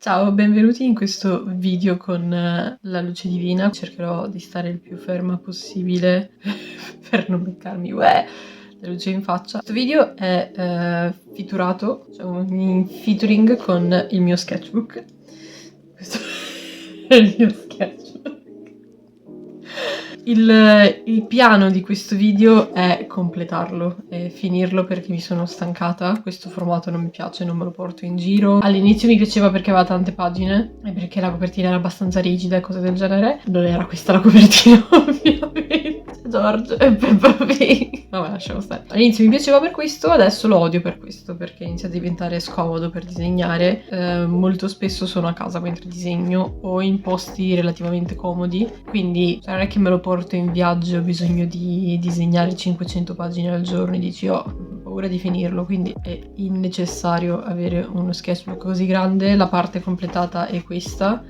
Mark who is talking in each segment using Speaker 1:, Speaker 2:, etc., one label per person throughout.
Speaker 1: Ciao, benvenuti in questo video con la luce divina. Cercherò di stare il più ferma possibile per non beccarmi la luce in faccia. Questo video è featurato, cioè in featuring con il mio sketchbook. Questo è il mio sketchbook. Il piano di questo video è completarlo e finirlo perché mi sono stancata. Questo formato non mi piace, non me lo porto in giro. All'inizio mi piaceva perché aveva tante pagine e perché la copertina era abbastanza rigida e cose del genere. Non era questa la copertina, ovviamente. George e Peppa Pig. Vabbè, lasciamo stare. All'inizio mi piaceva per questo, adesso lo odio per questo, perché inizia a diventare scomodo per disegnare. Molto spesso sono a casa mentre disegno o in posti relativamente comodi, quindi non è che me lo porto in viaggio, ho bisogno di disegnare 500 pagine al giorno e dici ho paura di finirlo, quindi è innecessario avere uno sketchbook così grande. La parte completata è questa.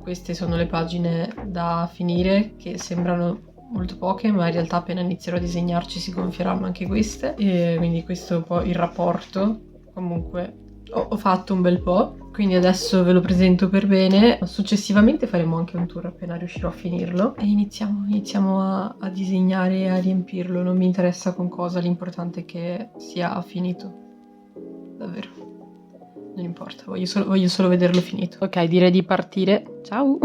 Speaker 1: Queste sono le pagine da finire, che sembrano molto poche, ma in realtà appena inizierò a disegnarci si gonfieranno anche queste. E quindi questo è un po' il rapporto. Comunque ho fatto un bel po', quindi adesso ve lo presento per bene. Successivamente faremo anche un tour appena riuscirò a finirlo e iniziamo a disegnare e a riempirlo. Non mi interessa con cosa, l'importante è che sia finito. Davvero, non importa, voglio solo vederlo finito. Ok, direi di partire. Ciao!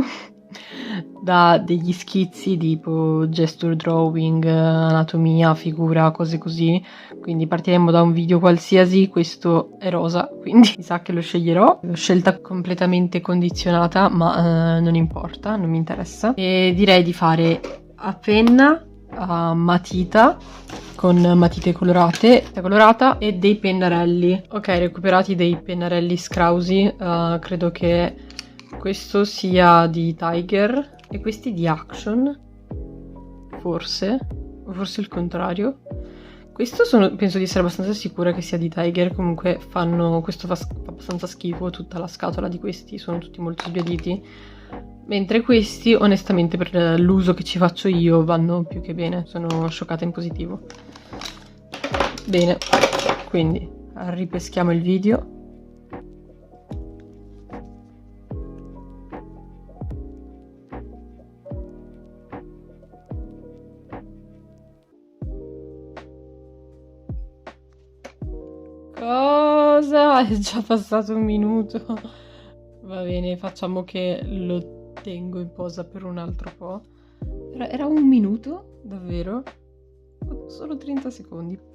Speaker 1: Da degli schizzi tipo gesture drawing, anatomia, figura, cose così. Quindi partiremo da un video qualsiasi. Questo è rosa, quindi mi sa che lo sceglierò. L'ho scelta completamente condizionata, ma non importa, non mi interessa. E direi di fare a penna, a matita, con matite colorata e dei pennarelli. Ok, recuperati dei pennarelli Scrausi. Credo che questo sia di Tiger e questi di Action, forse, o forse il contrario. Questo penso di essere abbastanza sicura che sia di Tiger. Comunque questo fa abbastanza schifo, tutta la scatola di questi sono tutti molto sbiaditi, mentre questi onestamente per l'uso che ci faccio io vanno più che bene, sono scioccata in positivo. Bene, quindi ripeschiamo il video. Cosa? È già passato un minuto. Va bene, facciamo che lo tengo in posa per un altro po'. Era un minuto? Davvero? Solo 30 secondi.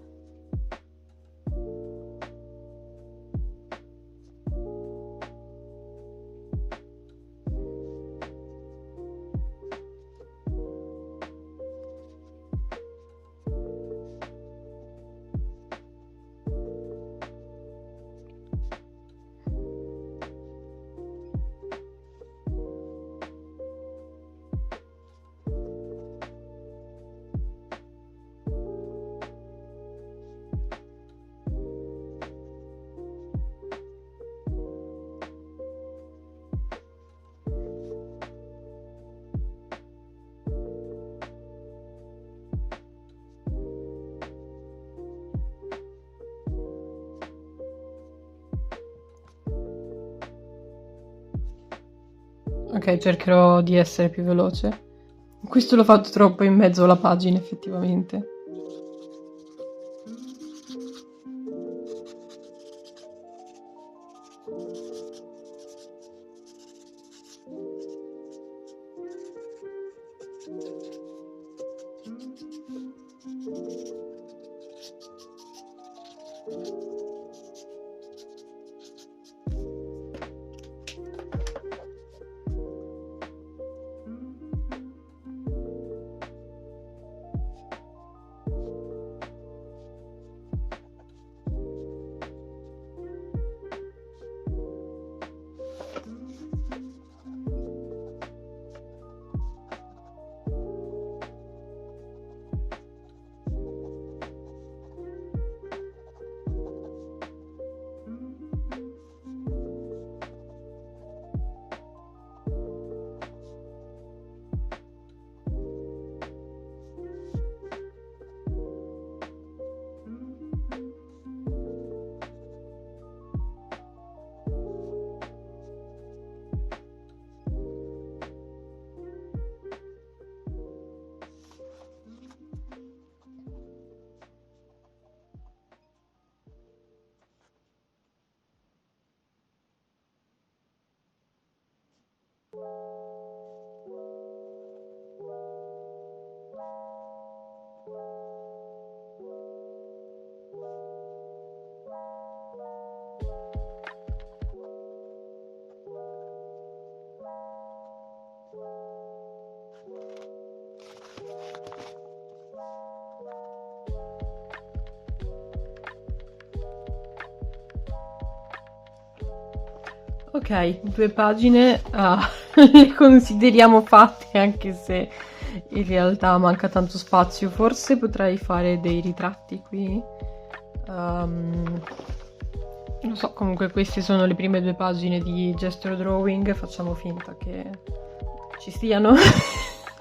Speaker 1: Ok, cercherò di essere più veloce. Questo l'ho fatto troppo in mezzo alla pagina, effettivamente. Ok, 2 pagine le consideriamo fatte, anche se in realtà manca tanto spazio. Forse potrei fare dei ritratti qui. Non so, comunque queste sono le prime 2 pagine di gesture drawing, facciamo finta che ci stiano.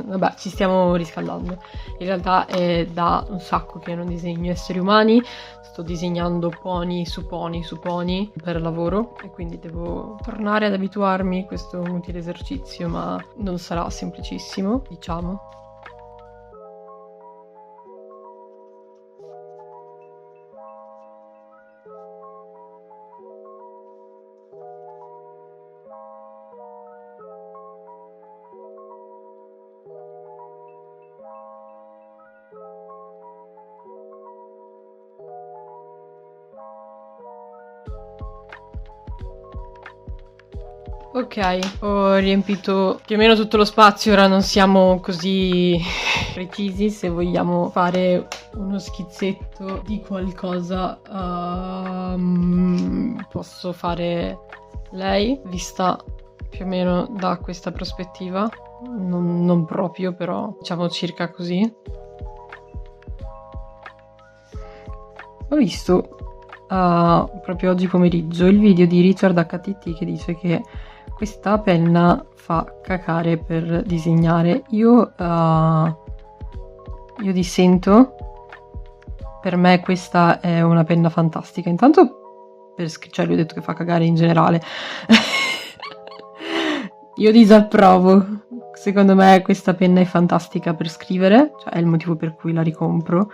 Speaker 1: Vabbè, ci stiamo riscaldando. In realtà è da un sacco che non disegno esseri umani, sto disegnando pony su pony su pony per lavoro e quindi devo tornare ad abituarmi, questo è un utile esercizio, ma non sarà semplicissimo, diciamo. Ok, ho riempito più o meno tutto lo spazio, ora non siamo così precisi. Se vogliamo fare uno schizzetto di qualcosa, posso fare lei, vista più o meno da questa prospettiva, non proprio, però diciamo circa così. Ho visto proprio oggi pomeriggio il video di Richard HTT che dice che questa penna fa cacare per disegnare. Io dissento, per me questa è una penna fantastica. Intanto cioè lui ha detto che fa cagare in generale. Io disapprovo. Secondo me questa penna è fantastica per scrivere, cioè è il motivo per cui la ricompro.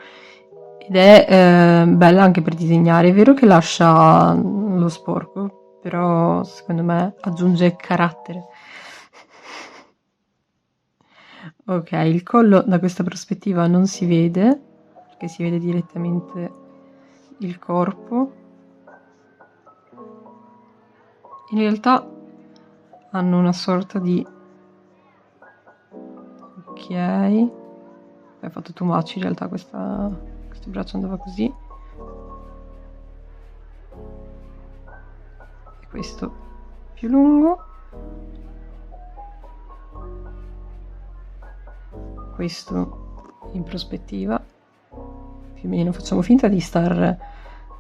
Speaker 1: Ed è bella anche per disegnare. È vero che lascia lo sporco, però secondo me aggiunge carattere. Ok, il collo da questa prospettiva non si vede, perché si vede direttamente il corpo. In realtà hanno una sorta di... Ok, hai fatto too much in realtà, questo braccio andava così. E questo più lungo. Questo in prospettiva. Più o meno facciamo finta di star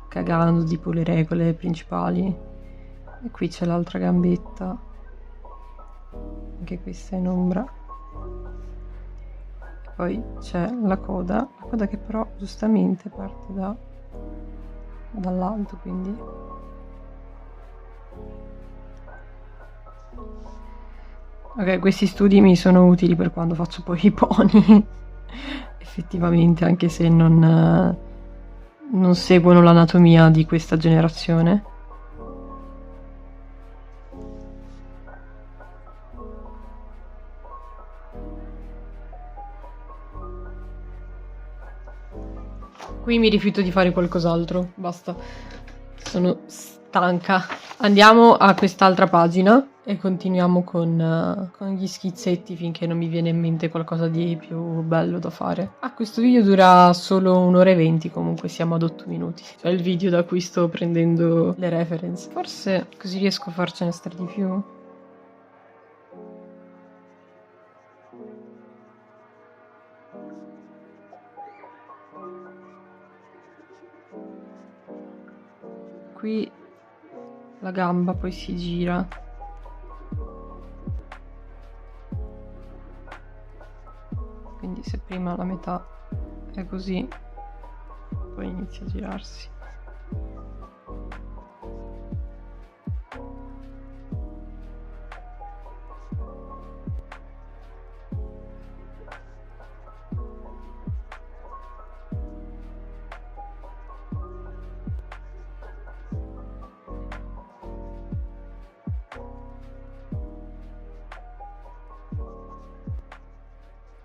Speaker 1: cagando tipo le regole principali. E qui c'è l'altra gambetta, anche questa in ombra. E poi c'è la coda che però giustamente parte dall'alto, quindi ok, questi studi mi sono utili per quando faccio poi i pony. Effettivamente, anche se non seguono l'anatomia di questa generazione. Qui mi rifiuto di fare qualcos'altro, basta. Sono stanca. Andiamo a quest'altra pagina e continuiamo con gli schizzetti finché non mi viene in mente qualcosa di più bello da fare. Questo video dura solo 1 ora e 20, comunque siamo ad 8 minuti. È il video da cui sto prendendo le reference. Forse così riesco a farcene stare di più. Qui la gamba poi si gira. Quindi se prima la metà è così, poi inizia a girarsi.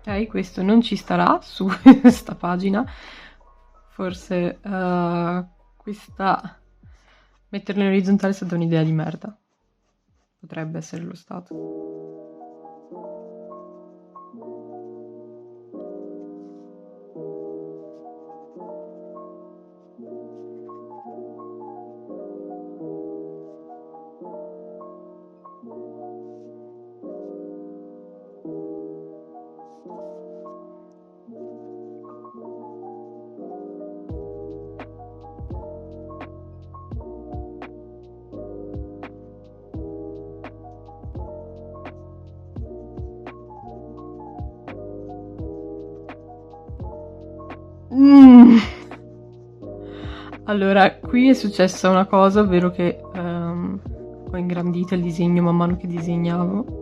Speaker 1: Ok, questo non ci starà su questa pagina. Forse questa... metterlo in orizzontale è stata un'idea di merda. Potrebbe essere lo stato. Mm. Allora, qui è successa una cosa, ovvero che ho ingrandito il disegno man mano che disegnavo.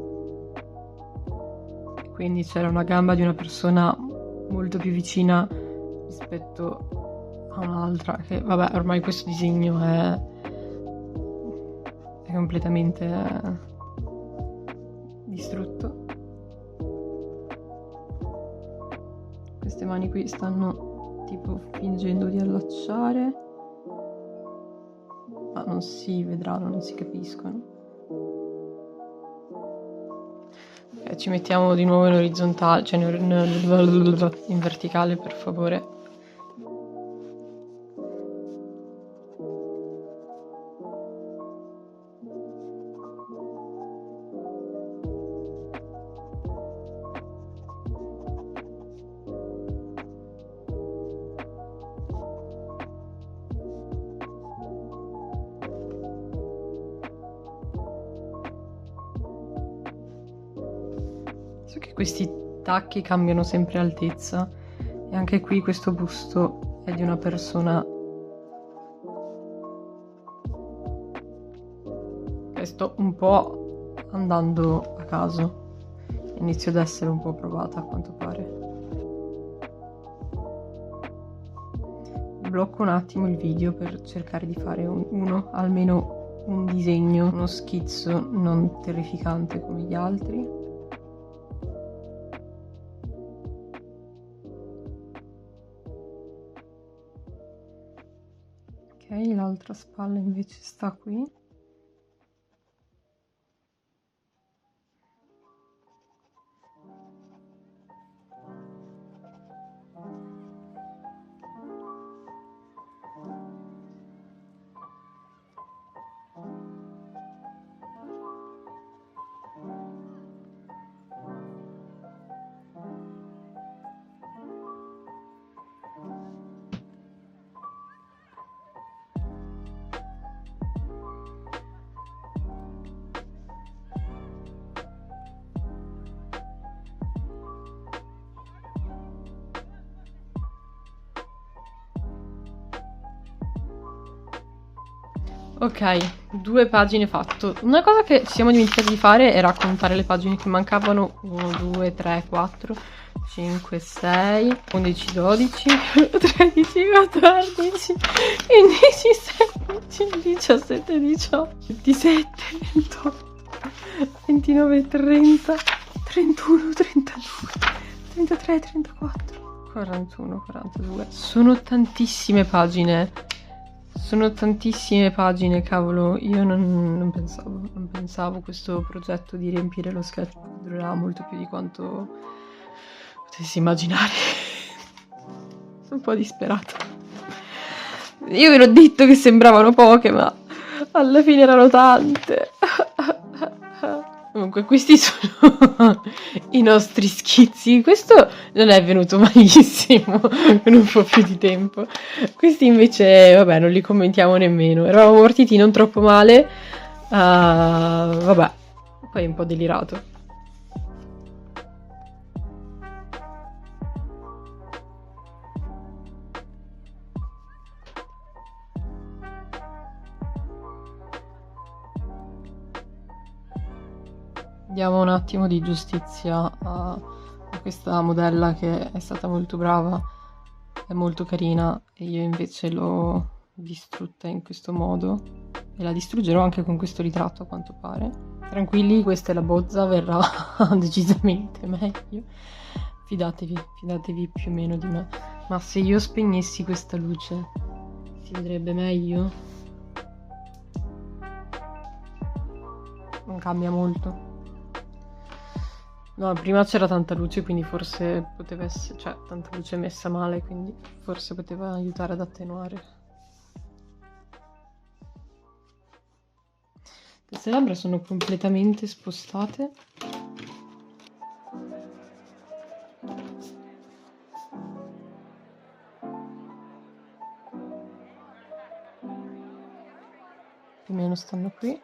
Speaker 1: Quindi c'era una gamba di una persona molto più vicina rispetto a un'altra, che vabbè, ormai questo disegno è completamente distrutto. Queste mani qui stanno tipo fingendo di allacciare, ma non si vedranno, non si capiscono. Ci mettiamo di nuovo in orizzontale, cioè in verticale, per favore. So che questi tacchi cambiano sempre altezza e anche qui questo busto è di una persona che sto un po' andando a caso. Inizio ad essere un po' provata a quanto pare. Blocco un attimo il video per cercare di fare almeno un disegno, uno schizzo non terrificante come gli altri. Ok, l'altra spalla invece sta qui. Ok, 2 pagine fatto. Una cosa che ci siamo dimenticati di fare era contare le pagine che mancavano. 1, 2, 3, 4, 5, 6, 11, 12, 13, 14, 15, 16, 17, 18, 27, 28, 29, 30, 31, 32, 33, 34, 41, 42. Sono tantissime pagine. Sono tantissime pagine, cavolo. Io non pensavo questo progetto di riempire lo sketchbook durerà molto più di quanto potessi immaginare. Sono un po' disperata. Io ve l'ho detto che sembravano poche, ma alla fine erano tante. Comunque, questi sono i nostri schizzi. Questo non è venuto malissimo, con un po' più di tempo. Questi invece, vabbè, non li commentiamo nemmeno. Eravamo partiti non troppo male. Vabbè, poi un po' delirato. Diamo un attimo di giustizia a questa modella che è stata molto brava, è molto carina, e io invece l'ho distrutta in questo modo e la distruggerò anche con questo ritratto a quanto pare. Tranquilli, questa è la bozza, verrà decisamente meglio. Fidatevi più o meno di me. Ma se io spegnessi questa luce si vedrebbe meglio? Non cambia molto. No, prima c'era tanta luce, quindi forse poteva essere, cioè tanta luce messa male, quindi forse poteva aiutare ad attenuare. Queste labbra sono completamente spostate. Più o meno stanno qui.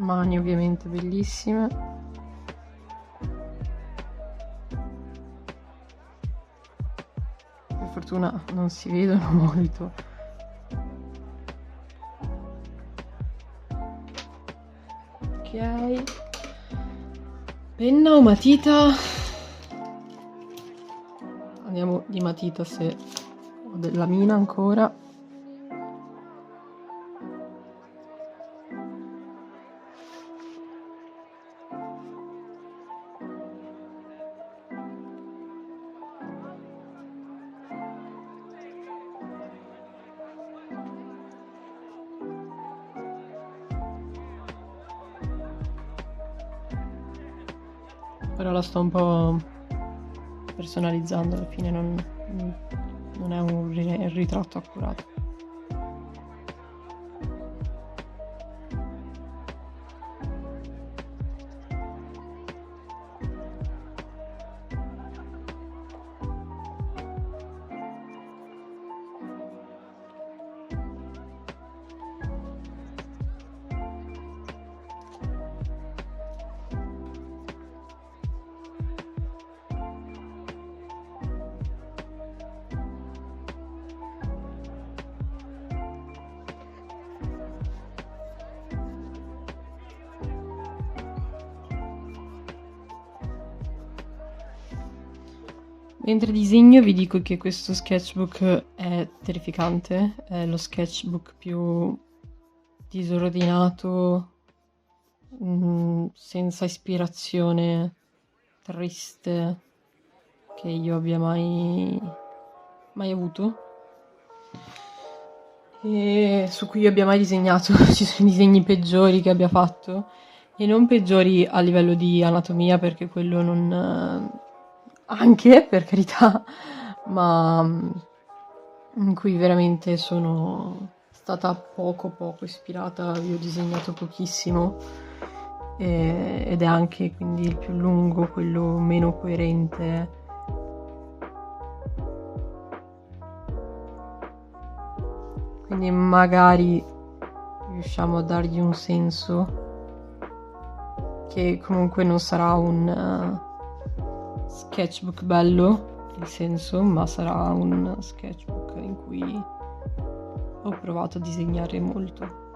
Speaker 1: mani ovviamente bellissime. Per fortuna non si vedono molto. Ok, penna o matita? Andiamo di matita se ho della mina ancora. Però la sto un po' personalizzando, alla fine non è un ritratto accurato. Mentre disegno vi dico che questo sketchbook è terrificante, è lo sketchbook più disordinato, senza ispirazione, triste che io abbia mai avuto e su cui io abbia mai disegnato. Ci sono i disegni peggiori che abbia fatto e non peggiori a livello di anatomia, perché quello non... anche, per carità, ma in cui veramente sono stata poco ispirata, vi ho disegnato pochissimo ed è anche quindi il più lungo, quello meno coerente. Quindi magari riusciamo a dargli un senso che comunque non sarà un sketchbook bello, il senso, ma sarà un sketchbook in cui ho provato a disegnare molto.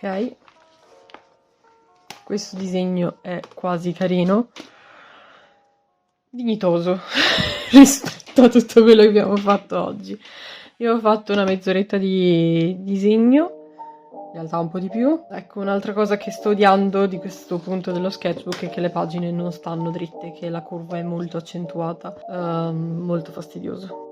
Speaker 1: Ok, questo disegno è quasi carino, dignitoso rispetto a tutto quello che abbiamo fatto oggi. Io ho fatto una mezz'oretta di disegno, in realtà un po' di più. Ecco, un'altra cosa che sto odiando di questo punto dello sketchbook è che le pagine non stanno dritte, che la curva è molto accentuata, molto fastidioso.